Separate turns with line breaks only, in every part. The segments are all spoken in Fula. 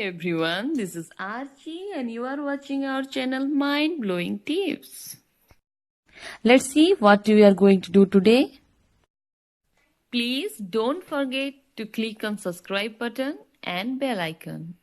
everyone, this is Archie and you are watching our channel Mind Blowing Tips. Let's see what we are going to do today. Please don't forget to click on subscribe button and bell icon.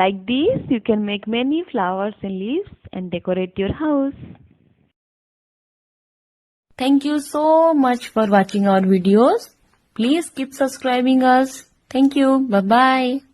Like this, you can make many flowers and leaves and decorate your house. Thank you so much for watching our videos. Please keep subscribing us. Thank you. Bye-bye.